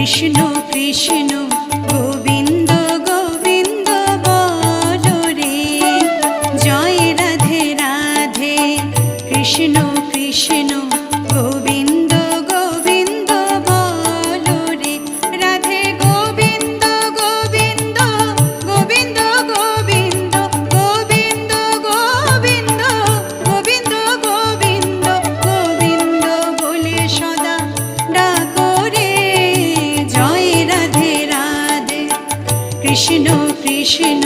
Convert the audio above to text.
কৃষ্ণ কৃষ্ণ গোবিন্দ গোবিন্দ বলো রে, জয় রাধে রাধে। কৃষ্ণ কৃষ্ণ গোবিন্দ গোবিন্দ বলো রে, রাধে গোবিন্দ গোবিন্দ গোবিন্দ গোবিন্দ গোবিন্দ গোবিন্দ গোবিন্দ গোবিন্দ গোবিন্দ বলে সদা ডাকো রে, জয় রাধে রাধে। কৃষ্ণ কৃষ্ণ